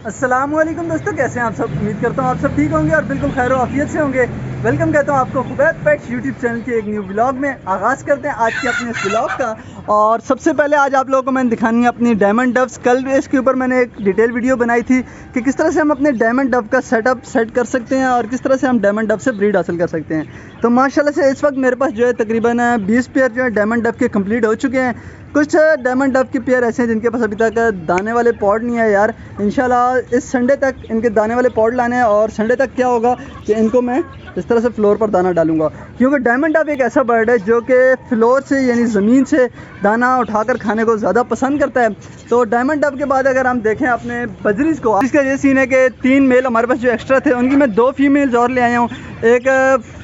अस्सलामुअलैकुम दोस्तों, कैसे हैं आप सब। उम्मीद करता हूँ आप सब ठीक होंगे और बिल्कुल खैर आफियत से होंगे। वेलकम कहता हूँ आपको खुबैब पेट्स यूट्यूब चैनल के एक न्यू ब्लॉग में। आगाज़ करते हैं आज के अपने इस ब्लॉग का। और सबसे पहले आज आप लोगों को मैंने दिखानी है अपनी डायमंड डव्स। कल इसके ऊपर मैंने एक डिटेल वीडियो बनाई थी कि किस तरह से हम अपने डायमंड डव का सेट कर सकते हैं और किस तरह से हम डायमंड डव से ब्रीड हासिल कर सकते हैं। तो माशाल्लाह से इस वक्त मेरे पास जो है तकरीबन 20 पेयर जो है डायमंड डव के कंप्लीट हो चुके हैं। कुछ डायमंड डव के पेयर ऐसे हैं जिनके पास अभी तक दाने वाले पॉड नहीं है यार। इंशाल्लाह इस संडे तक इनके दाने वाले पॉड लाने हैं और संडे तक क्या होगा कि इनको मैं इस तरह से फ्लोर पर दाना डालूंगा, क्योंकि डायमंड डव एक ऐसा बर्ड है जो कि फ्लोर से यानी ज़मीन से दाना उठाकर खाने को ज़्यादा पसंद करता है। तो डायमंड डव के बाद अगर हम देखें अपने बजरीज़ को, इसका ये सीन है कि 3 मेल हमारे पास जो एक्स्ट्रा थे उनकी मैं 2 फीमेल्स और ले आया हूँ। एक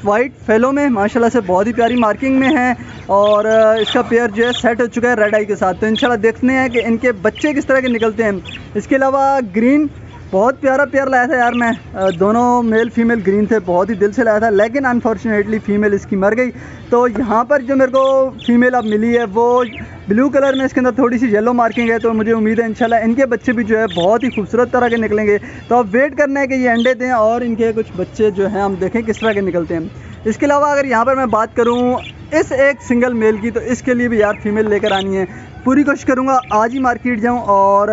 वाइट फेलो में माशाल्लाह से बहुत ही प्यारी मार्किंग में है और इसका पेयर जो है सेट हो चुका है रेड आई के साथ। तो इंशाल्लाह देखते हैं कि इनके बच्चे किस तरह के निकलते हैं। इसके अलावा ग्रीन बहुत प्यारा पेयर लाया था यार मैं, दोनों मेल फीमेल ग्रीन थे, बहुत ही दिल से लाया था, लेकिन अनफॉर्चुनेटली फ़ीमेल इसकी मर गई। तो यहाँ पर जो मेरे को फ़ीमेल अब मिली है वो ब्लू कलर में, इसके अंदर थोड़ी सी येलो मार्किंग है। तो मुझे उम्मीद है इंशाल्लाह इनके बच्चे भी जो है बहुत ही खूबसूरत तरह के निकलेंगे। तो अब वेट करना है कि ये अंडे दें और इनके कुछ बच्चे जो हैं हम देखें किस तरह के निकलते हैं। इसके अलावा अगर यहाँ पर मैं बात करूँ इस एक सिंगल मेल की, तो इसके लिए भी यार फीमेल लेकर आनी है। पूरी कोशिश करूँगा आज ही मार्केट जाऊँ और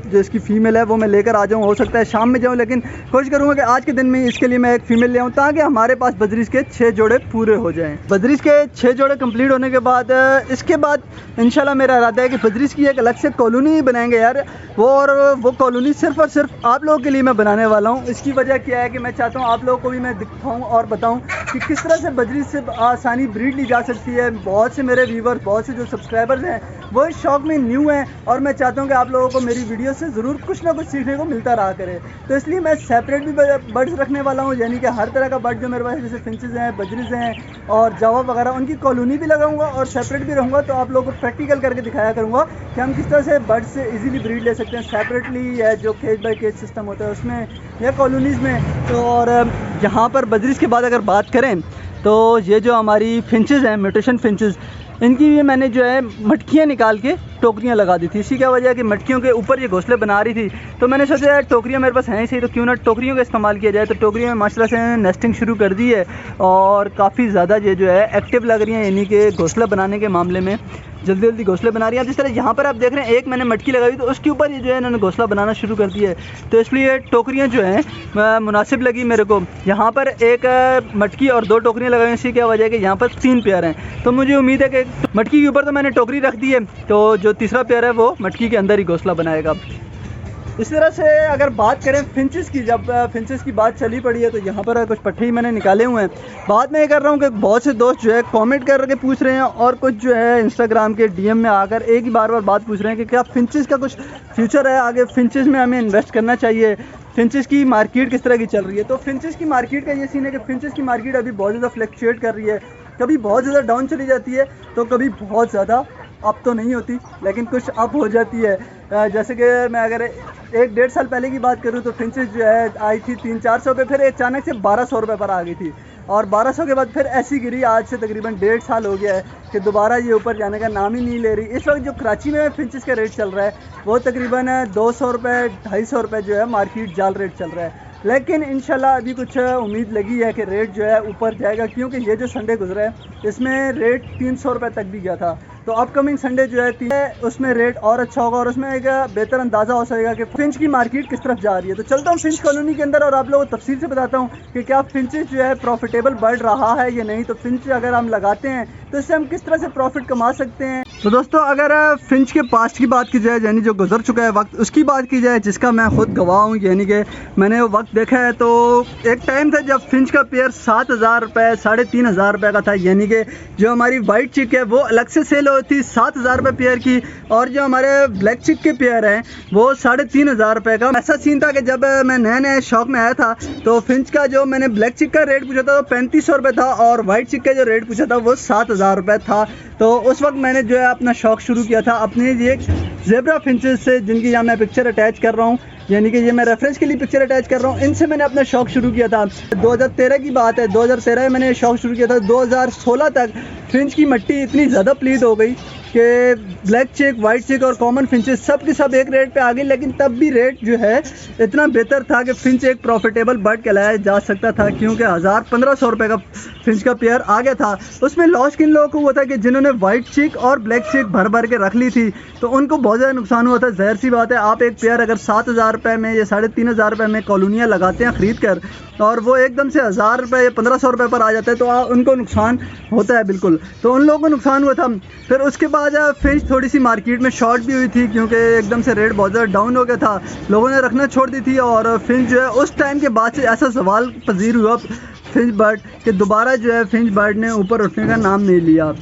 जो इसकी फ़ीमेल है वो मैं लेकर आ जाऊँ। हो सकता है शाम में जाऊँ, लेकिन कोशिश करूँगा कि आज के दिन में इसके लिए मैं एक फ़ीमेल ले आऊँ ताकि हमारे पास बजरीज़ के 6 जोड़े पूरे हो जाएँ। बजरीज़ के 6 जोड़े कंप्लीट होने के बाद इसके बाद इंशाल्लाह मेरा इरादा है कि बजरीज़ की एक अलग से कॉलोनी बनाएंगे यार वो कॉलोनी सिर्फ़ और सिर्फ आप लोगों के लिए मैं बनाने वाला हूँ। इसकी वजह क्या है कि मैं चाहता हूँ आप लोगों को भी मैं दिखाऊँ और बताऊँ कि किस तरह से बजरीज़ से आसानी ब्रीड ली जा सकती है। बहुत से मेरे व्यूवर्स, बहुत से जो सब्सक्राइबर्स हैं वो इस शौक़ में न्यू हैं और मैं चाहता हूँ कि आप लोगों को मेरी वीडियो से ज़रूर कुछ ना कुछ सीखने को मिलता रहा करे। तो इसलिए मैं सेपरेट भी बर्ड्स रखने वाला हूँ, यानी कि हर तरह का बर्ड जो मेरे पास जैसे फिंचेस हैं, बजरीज़ हैं और जावा वगैरह, उनकी कॉलोनी भी लगाऊंगा और सेपरेट भी रहूँगा। तो आप लोगों को प्रैक्टिकल करके दिखाया करूँगा कि हम किस तरह से बर्ड से ईजिली ब्रीड ले सकते हैं सेपरेटली, या जो केज बाई केज सिस्टम होता है उसमें या कॉलोनीज़ में। तो और यहाँ पर बजरीज़ के बाद अगर बात करें तो ये जो हमारी फिंचेस हैं, म्यूटेशन फिंचेस, इनकी भी मैंने जो है मटकियाँ निकाल के टोकरियाँ लगा दी थी। इसी क्या वजह है कि मटकियों के ऊपर ये घोंसले बना रही थी, तो मैंने सोचा यार टोकरियाँ मेरे पास हैं ही सही, तो क्यों ना टोकरियों का इस्तेमाल किया जाए। तो टोकरियों में माशाल्लाह से नेस्टिंग शुरू कर दी है और काफ़ी ज़्यादा ये जो है एक्टिव लग रही हैं, यानी कि घोंसला बनाने के मामले में जल्दी जल्दी घोंसले बना रही है। जिस तरह यहाँ पर आप देख रहे हैं एक मैंने मटकी लगाई तो उसके ऊपर ये जो है इन्होंने घोंसला बनाना शुरू कर दिया है। तो इसलिए टोकरियाँ जो हैं मुनासिब लगी मेरे को। यहाँ पर एक मटकी और 2 टोकरियाँ लगाई, इसी क्या वजह है कि यहाँ पर 3 पेयर हैं। तो मुझे उम्मीद है कि मटकी के ऊपर तो मैंने टोकरी रख दी है, तो जो तीसरा पेयर है वो मटकी के अंदर ही घोंसला बनाएगा। इस तरह से अगर बात करें फिंचेस की, जब फिंचेस की बात चली पड़ी है तो यहाँ पर कुछ पट्टे ही मैंने निकाले हुए हैं। बात मैं ये कर रहा हूँ कि बहुत से दोस्त जो है कमेंट करके पूछ रहे हैं और कुछ जो है इंस्टाग्राम के डीएम में आकर एक ही बार बात पूछ रहे हैं कि क्या फिंचेस का कुछ फ्यूचर है, आगे फिंचेस में हमें इन्वेस्ट करना चाहिए, फिंचेस की मार्केट किस तरह की चल रही है। तो फिंचेस की मार्केट का ये सीन है कि फिंचेस की मार्केट अभी बहुत ज़्यादा फ्लक्चुएट कर रही है, कभी बहुत ज़्यादा डाउन चली जाती है तो कभी बहुत ज़्यादा अप तो नहीं होती, लेकिन कुछ अप हो जाती है। जैसे कि मैं अगर 1-1.5 साल पहले की बात करूं तो फिंचेस जो है आई थी 300-400 पे, फिर अचानक से 1200 रुपये पर आ गई थी और 1200 के बाद फिर ऐसी गिरी। आज से तकरीबन 1.5 साल हो गया है कि दोबारा ये ऊपर जाने का नाम ही नहीं ले रही। इस वक्त जो कराची में फिंचेस का रेट चल रहा है वो तकरीबन 200 रुपये 250 रुपये जो है मार्केट जाल रेट चल रहा है। लेकिन इंशाल्लाह अभी कुछ उम्मीद लगी है कि रेट जो है ऊपर जाएगा, क्योंकि ये जो संडे गुजरा है इसमें रेट 300 रुपये तक भी गया था। तो अपकमिंग संडे जो है उसमें रेट और अच्छा होगा और उसमें एक बेहतर अंदाज़ा हो सकेगा कि फिंच की मार्केट किस तरफ जा रही है। तो चलता हूँ फिंच कॉलोनी के अंदर और आप लोगों को तफसील से बताता हूँ कि क्या फिंचेस जो है प्रॉफिटेबल बढ़ रहा है या नहीं। तो फिंच अगर हम लगाते हैं तो इससे हम किस तरह से प्रॉफिट कमा सकते हैं। तो दोस्तों अगर फिंच के पास्ट की बात की जाए, यानी जो गुजर चुका है वक्त, उसकी बात की जाए जिसका मैं खुद गवाह हूँ, यानी कि मैंने वो वक्त देखा है, तो एक टाइम था जब फिंच का पेयर 7,000 रुपये 3,500 रुपये का था, यानी कि जो हमारी वाइट चिक है वो अलग से सेल होती 7,000 रुपये पेयर की और जो हमारे ब्लैक चिक के पेयर हैं वो 3,500 रुपये का। ऐसा सीन था कि जब मैं नए नए शौक में आया था तो फिंच का जो मैंने ब्लैक चिक का रेट पूछा था वो 3500 रुपये था और वाइट चिक का जो रेट पूछा था वो 7,000 रुपये था। तो उस वक्त मैंने जो है अपना शौक़ शुरू किया था अपने ये ज़ेब्रा फिंचेस से, जिनकी यहाँ मैं पिक्चर अटैच कर रहा हूँ, यानी कि ये मैं रेफरेंस के लिए पिक्चर अटैच कर रहा हूँ। इनसे मैंने अपना शौक़ शुरू किया था। 2013 की बात है, 2013 में मैंने शौक़ शुरू किया था। 2016 तक फिंच की मट्टी इतनी ज़्यादा प्लीज हो गई कि ब्लैक चेक, वाइट चेक और कॉमन फिंचेस सब के सब एक रेट पे आ गए, लेकिन तब भी रेट जो है इतना बेहतर था कि फिंच एक प्रॉफिटेबल बर्ड कहलाया जा सकता था, क्योंकि 1000-1500 रुपये का फिंच का पेयर आ गया था। उसमें लॉस किन लोगों को हुआ था कि जिन्होंने वाइट चेक और ब्लैक चेक भर भर के रख ली थी, तो उनको बहुत ज़्यादा नुकसान हुआ था। ज़ाहिर सी बात है, आप एक पेयर अगर 7000 रुपये में या 3500 रुपये में कॉलोनियाँ लगाते हैं ख़रीद कर, और वो एकदम से 1000 रुपये या 1500 रुपये पर आ जाता है, तो उनको नुकसान होता है बिल्कुल। तो उन लोगों को नुकसान हुआ था। फिर उसके बाद फिंच थोड़ी सी मार्केट में शॉर्ट भी हुई थी, क्योंकि एकदम से रेट बहुत ज़्यादा डाउन हो गया था, लोगों ने रखना छोड़ दी थी। और फिंच जो है उस टाइम के बाद से ऐसा सवाल पजीर हुआ फिंच बर्ड कि दोबारा जो है फिंच बर्ड ने ऊपर उठने का नाम नहीं लिया।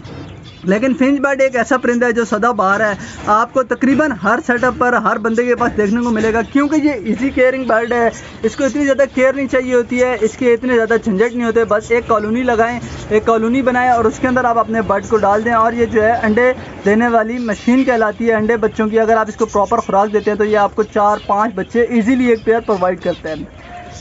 लेकिन फिंच बर्ड एक ऐसा परिंदा है जो सदाबहार है, आपको तकरीबन हर सेटअप पर हर बंदे के पास देखने को मिलेगा, क्योंकि ये इजी केयरिंग बर्ड है। इसको इतनी ज़्यादा केयर नहीं चाहिए होती है, इसके इतने ज़्यादा झंझट नहीं होते। बस एक कॉलोनी लगाएं, एक कॉलोनी बनाएं और उसके अंदर आप अपने बर्ड को डाल दें, और ये जो है अंडे देने वाली मशीन कहलाती है। अंडे बच्चों की अगर आप इसको प्रॉपर खुराक देते हैं तो ये आपको 4-5 बच्चे ईजीली एक पेयर प्रोवाइड करते हैं।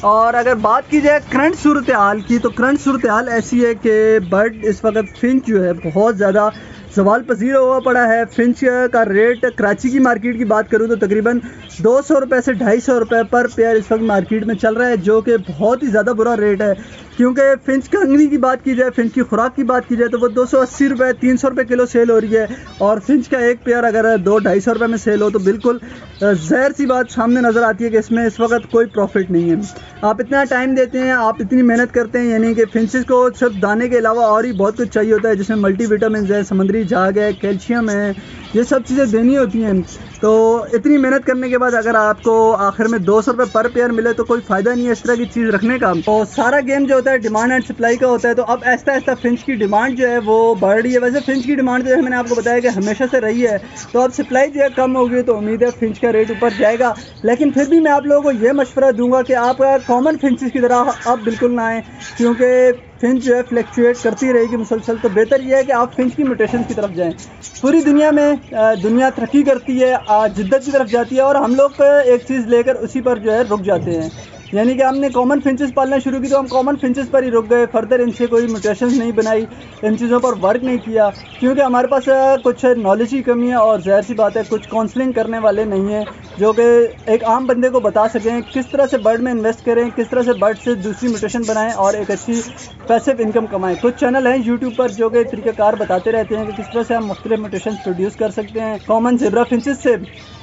और अगर बात की जाए करंट सूरत हाल की, तो करंट सूरत हाल ऐसी है कि बर्ड इस वक्त फिंच जो है बहुत ज़्यादा सवाल पजीर हुआ पड़ा है। फिंच का रेट कराची की मार्केट की बात करूँ तो तकरीबन 200 रुपये से 250 रुपये पर पेयर इस वक्त मार्केट में चल रहा है, जो कि बहुत ही ज़्यादा बुरा रेट है। क्योंकि फिंच कंगनी की बात की जाए, फिंच की खुराक की बात की जाए, तो वो 280 रुपये 300 रुपये किलो सेल हो रही है। और फिंच का एक पेयर अगर 200-250 रुपये में सेल हो तो बिल्कुल ज़ाहिर सी बात सामने नज़र आती है कि इसमें इस वक्त कोई प्रॉफिट नहीं है। आप इतना टाइम देते हैं, आप इतनी मेहनत करते हैं, यानी कि फिंचेस को सिर्फ दाने के अलावा और ही बहुत कुछ चाहिए होता है, जिसमें मल्टीविटामिन है, समुद्री झाग है, कैल्शियम है, ये सब चीज़ें देनी होती हैं। तो इतनी मेहनत करने के बाद अगर आपको आखिर में 200 रुपये पर पेयर मिले तो कोई फ़ायदा नहीं है इस तरह की चीज़ रखने का। और सारा गेम जो होता है डिमांड एंड सप्लाई का होता है, तो अब ऐसा ऐसा फिंच की डिमांड जो है वो बढ़ रही है। वैसे फिंच की डिमांड जो है मैंने आपको बताया कि हमेशा से रही है, तो अब सप्लाई जो है कम होगी तो उम्मीद है फिंच का रेट ऊपर जाएगा। लेकिन फिर भी मैं आप लोगों को ये मशवरा दूंगा कि आप कॉमन फिंचेस की तरह अब बिल्कुल ना आएँ, क्योंकि फिंच जो है फ्लक्चुएट करती रहेगी मुसलसल। तो बेहतर यह है कि आप फिंच की म्यूटेशन की तरफ जाएं। पूरी दुनिया में दुनिया तरक्की करती है, जिद्दत की तरफ जाती है, और हम लोग एक चीज़ लेकर उसी पर जो है रुक जाते हैं। यानी कि हमने कॉमन फिंचेस पालना शुरू की तो हम कॉमन फिंचेस पर ही रुक गए, फर्दर इनसे कोई म्यूटेशंस नहीं बनाई, इन चीज़ों पर वर्क नहीं किया, क्योंकि हमारे पास कुछ नॉलेज की कमी है। और ज़ाहिर सी बात है कुछ काउंसलिंग करने वाले नहीं हैं जो कि एक आम बंदे को बता सकें किस तरह से बर्ड में इन्वेस्ट करें, किस तरह से बर्ड से दूसरी म्यूटेशन बनाएं और एक अच्छी पैसिव इनकम कमाएं। कुछ चैनल हैं यूट्यूब पर जो कि तरीक़ाकार बताते रहते हैं कि किस तरह से हम मुख्तलिफ म्यूटेशन प्रोड्यूस कर सकते हैं कॉमन ज़ेब्रा फिंचेस से।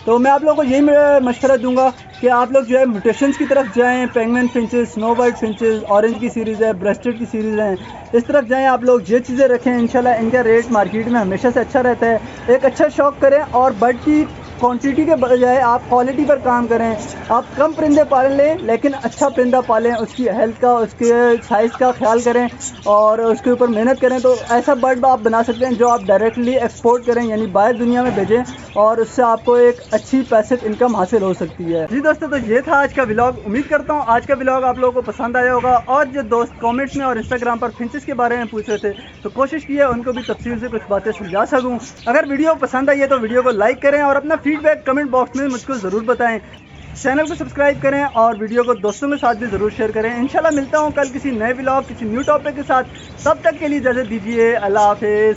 तो मैं आप लोगों को यही मशवरा दूंगा कि आप लोग जो है म्यूटेशंस की तरफ जाएं। Penguin finches, snow white finches, orange की सीरीज़ है, ब्रेस्टेड की सीरीज़ है, इस तरफ जाएं आप लोग। ये चीज़ें रखें, इंशाल्लाह इनका रेट मार्केट में हमेशा से अच्छा रहता है। एक अच्छा शौक करें और बर्ड की क्वांटिटी के बजाय आप क्वालिटी पर काम करें। आप कम परिंदे पाल लें लेकिन अच्छा परिंदा पालें, उसकी हेल्थ का, उसके साइज़ का ख्याल करें और उसके ऊपर मेहनत करें, तो ऐसा बर्ड आप बना सकते हैं जो आप डायरेक्टली एक्सपोर्ट करें, यानी बाहर दुनिया में भेजें, और उससे आपको एक अच्छी पैसिव इनकम हासिल हो सकती है। जी दोस्तों, तो ये था आज का व्लॉग। उम्मीद करता हूँ आज का व्लॉग आप लोगों को पसंद आया होगा। और जो दोस्त कमेंट्स में और इंस्टाग्राम पर फिंचेस के बारे में पूछ रहे थे, तो कोशिश की है उनको भी तफसील से कुछ बातें समझा सकूँ। अगर वीडियो पसंद आई है तो वीडियो को लाइक करें और अपना फीडबैक कमेंट बॉक्स में मुझको ज़रूर बताएं। चैनल को सब्सक्राइब करें और वीडियो को दोस्तों के साथ भी ज़रूर शेयर करें। इंशाल्लाह मिलता हूँ कल किसी नए व्लॉग, किसी न्यू टॉपिक के साथ। तब तक के लिए इजाज़त दीजिए। अल्लाह हाफिज़।